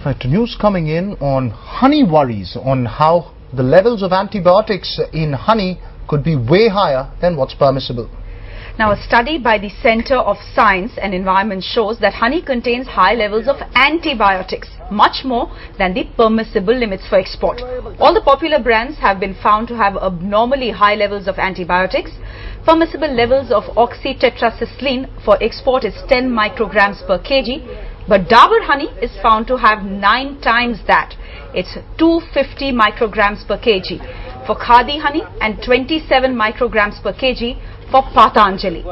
Right, news coming in on honey worries, on how the levels of antibiotics in honey could be way higher than what's permissible. Now, a study by the Center of Science and Environment shows that honey contains high levels of antibiotics, much more than the permissible limits for export. All the popular brands have been found to have abnormally high levels of antibiotics. Permissible levels of oxytetracycline for export is 10 micrograms per kg. But Dabur honey is found to have 9 times that. It's 250 micrograms per kg for Khadi honey and 27 micrograms per kg for Patanjali.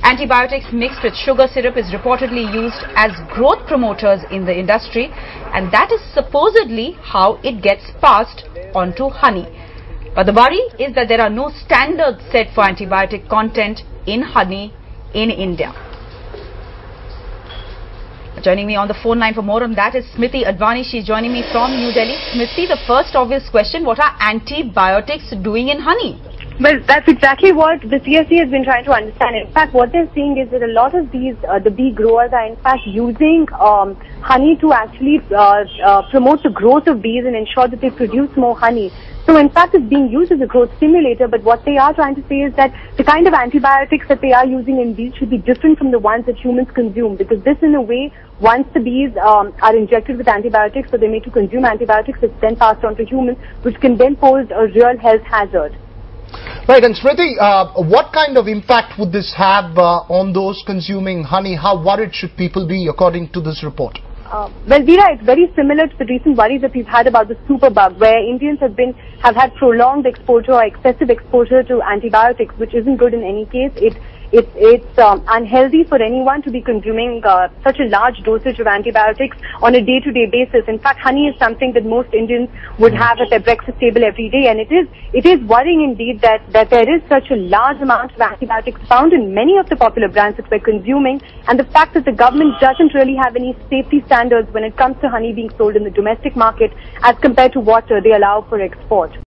Antibiotics mixed with sugar syrup is reportedly used as growth promoters in the industry, and that is supposedly how it gets passed onto honey. But the worry is that there are no standards set for antibiotic content in honey in India. Joining me on the phone line for more on that is Smriti Advani. She's joining me from New Delhi. Smriti, the first obvious question, what are antibiotics doing in honey? Well, that's exactly what the CSE has been trying to understand. In fact, what they're seeing is that a lot of these, the bee growers are in fact using honey to actually promote the growth of bees and ensure that they produce more honey. So in fact, it's being used as a growth stimulator, but what they are trying to say is that the kind of antibiotics that they are using in bees should be different from the ones that humans consume, because this, in a way, once the bees are injected with antibiotics, so they need to consume antibiotics, it's then passed on to humans, which can then pose a real health hazard. Right, and Smriti, what kind of impact would this have on those consuming honey? How worried should people be according to this report? Well, Veera, it's very similar to the recent worries that we've had about the superbug, where Indians have had prolonged exposure or excessive exposure to antibiotics, which isn't good in any case. It's unhealthy for anyone to be consuming such a large dosage of antibiotics on a day-to-day basis. In fact, honey is something that most Indians would have at their breakfast table every day, and it is worrying indeed that there is such a large amount of antibiotics found in many of the popular brands that we're consuming, and the fact that the government doesn't really have any safety standards when it comes to honey being sold in the domestic market as compared to what they allow for export.